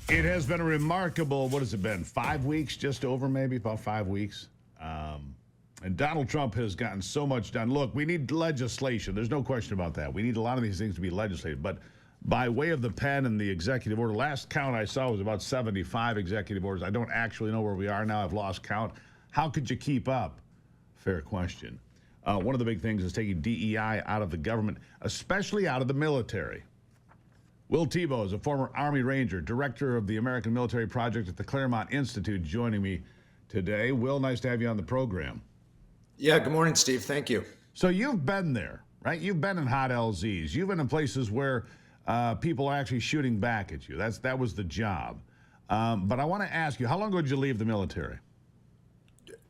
It has been a remarkable, what has it been, 5 weeks, just over maybe, about 5 weeks. And Donald Trump has gotten so much done. Look, we need legislation. There's no question about that. We need a lot of these things to be legislated. But by way of the pen and the executive order, last count I saw was about 75 executive orders. I don't actually know where we are now. I've lost count. How could you keep up? Fair question. One of the big things is taking DEI out of the government, especially out of the military. Will Thibeau is a former Army Ranger, director of the American Military Project at the Claremont Institute, joining me today. Will, nice to have you on the program. Yeah, good morning, Steve. Thank you. So you've been there, right? You've been in hot LZs. You've been in places where people are actually shooting back at you. That was the job. But I want to ask you, how long ago did you leave the military?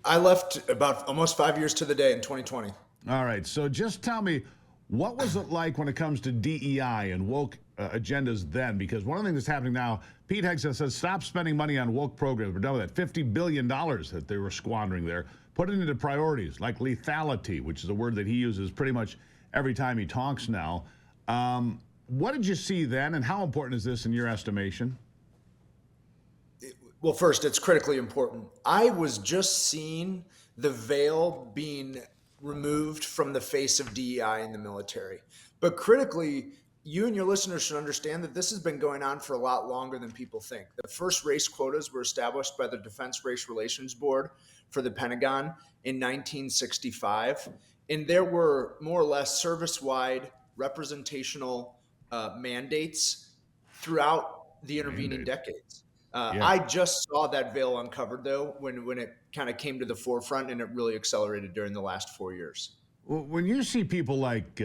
I left about almost 5 years to the day in 2020. All right. So just tell me, what was it like when it comes to DEI and woke agendas then? Because one of the things that's happening now, Pete Hegseth says, stop spending money on woke programs. We're done with that. $50 billion that they were squandering there. Put it into priorities like lethality, which is a word that he uses pretty much every time he talks now. What did you see then, and how important is this in your estimation? Well, first, it's critically important. I was just seeing the veil being removed from the face of DEI in the military. But critically, you and your listeners should understand that this has been going on for a lot longer than people think. The first race quotas were established by the Defense Race Relations Board for the Pentagon in 1965. And there were more or less service-wide representational mandates throughout the intervening decades. I just saw that veil uncovered, though, when it kind of came to the forefront, and it really accelerated during the last 4 years. When you see people like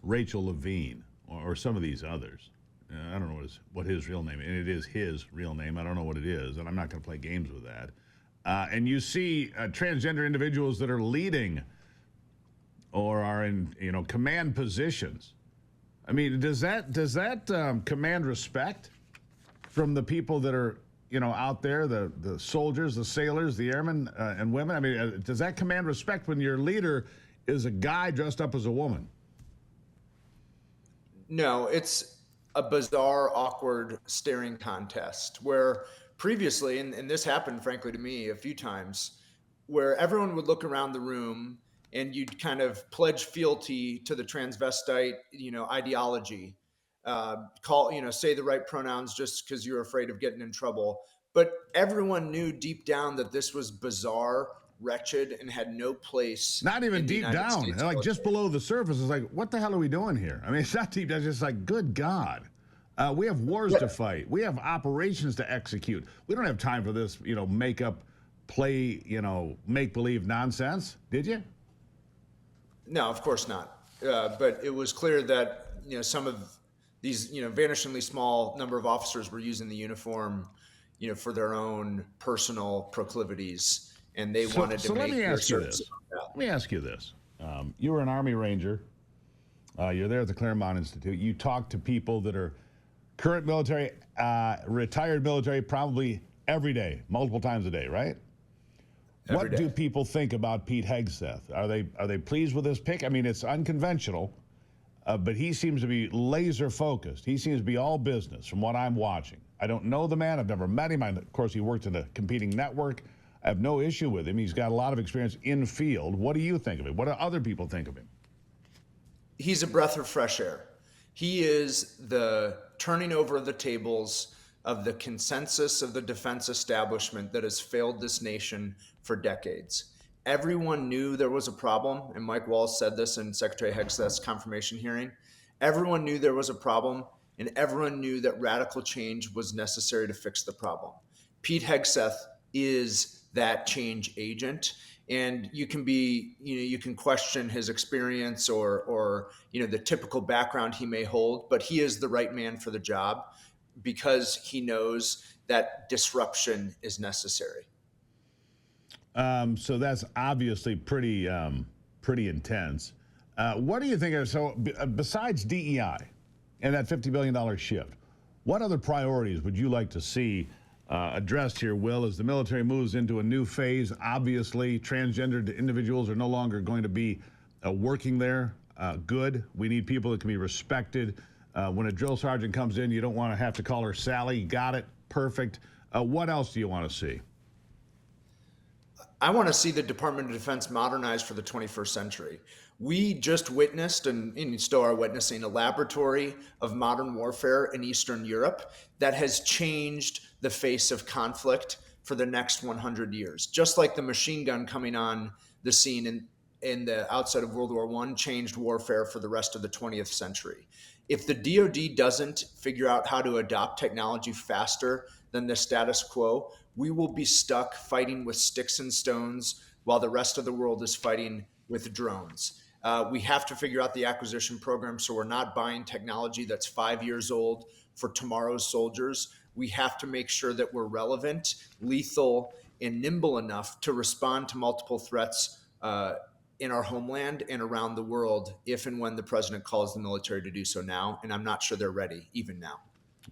Rachel Levine or some of these others, I don't know what his real name is, and it is his real name. I don't know what it is, and I'm not going to play games with that. And you see transgender individuals that are leading or are in command positions. I mean, does that command respect from the people that are out there, the soldiers, the sailors, the airmen and women? I mean, does that command respect when your leader is a guy dressed up as a woman? No, it's a bizarre, awkward staring contest where previously, and this happened frankly to me a few times, where everyone would look around the room and you'd kind of pledge fealty to the transvestite, ideology, say the right pronouns just because you're afraid of getting in trouble. But everyone knew deep down that this was bizarre, wretched, and had no place. Not even deep down, like just below the surface. It's like, what the hell are we doing here? I mean, it's not deep down. It's just like, good God. We have wars to fight. We have operations to execute. We don't have time for this, make-up, play, make-believe nonsense. Did you? No, of course not. But it was clear that, some of these, vanishingly small number of officers were using the uniform, for their own personal proclivities. And they wanted to make their service. Let me ask you this. You were an Army Ranger. You're there at the Claremont Institute. You talk to people that are current military, retired military, probably every day, multiple times a day, right? What do people think about Pete Hegseth? Are they pleased with this pick? I mean, it's unconventional, but he seems to be laser focused. He seems to be all business from what I'm watching. I don't know the man. I've never met him. Of course, he worked in a competing network. I have no issue with him. He's got a lot of experience in field. What do you think of him? What do other people think of him? He's a breath of fresh air. He is the turning over of the tables of the consensus of the defense establishment that has failed this nation for decades. Everyone knew there was a problem, and Mike Walls said this in Secretary Hegseth's confirmation hearing. Everyone knew there was a problem, and everyone knew that radical change was necessary to fix the problem. Pete Hegseth is that change agent, and you can question his experience or the typical background he may hold, but he is the right man for the job because he knows that disruption is necessary. So that's obviously pretty intense. What do you think of, so besides DEI and that $50 billion shift, what other priorities would you like to see addressed here, Will, as the military moves into a new phase? Obviously, transgendered individuals are no longer going to be working there. Good. We need people that can be respected. When a drill sergeant comes in, you don't want to have to call her Sally. Got it. Perfect. What else do you want to see? I want to see the Department of Defense modernized for the 21st century. We just witnessed, and still are witnessing, a laboratory of modern warfare in Eastern Europe that has changed the face of conflict for the next 100 years. Just like the machine gun coming on the scene in the outset of World War I changed warfare for the rest of the 20th century. If the DoD doesn't figure out how to adopt technology faster than the status quo, we will be stuck fighting with sticks and stones while the rest of the world is fighting with drones. We have to figure out the acquisition program so we're not buying technology that's 5 years old for tomorrow's soldiers. We have to make sure that we're relevant, lethal, and nimble enough to respond to multiple threats in our homeland and around the world if and when the president calls the military to do so now. And I'm not sure they're ready, even now.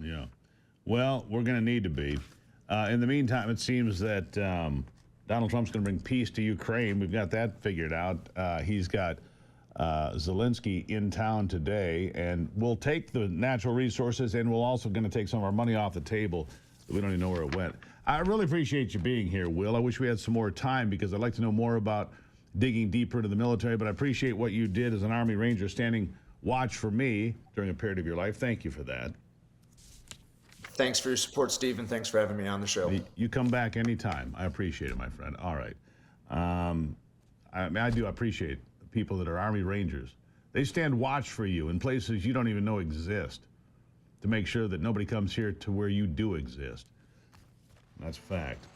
Yeah. Well, we're going to need to be. In the meantime, it seems that Donald Trump's going to bring peace to Ukraine. We've got that figured out. He's got Zelensky in town today, and we'll take the natural resources, and we're also going to take some of our money off the table. We don't even know where it went. I really appreciate you being here, Will. I wish we had some more time because I'd like to know more about digging deeper into the military, but I appreciate what you did as an Army Ranger standing watch for me during a period of your life. Thank you for that. Thanks for your support, Steve, and thanks for having me on the show. You come back anytime. I appreciate it, my friend. All right. I do appreciate the people that are Army Rangers. They stand watch for you in places you don't even know exist to make sure that nobody comes here to where you do exist. That's a fact.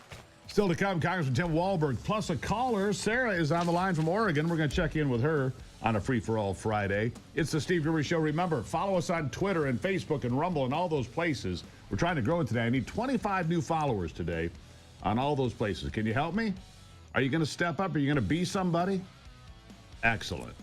Still to come, Congressman Tim Walberg, plus a caller. Sarah is on the line from Oregon. We're going to check in with her on a Free-for-All Friday. It's the Steve Gruber Show. Remember, follow us on Twitter and Facebook and Rumble and all those places. We're trying to grow it today. I need 25 new followers today on all those places. Can you help me? Are you going to step up? Are you going to be somebody? Excellent.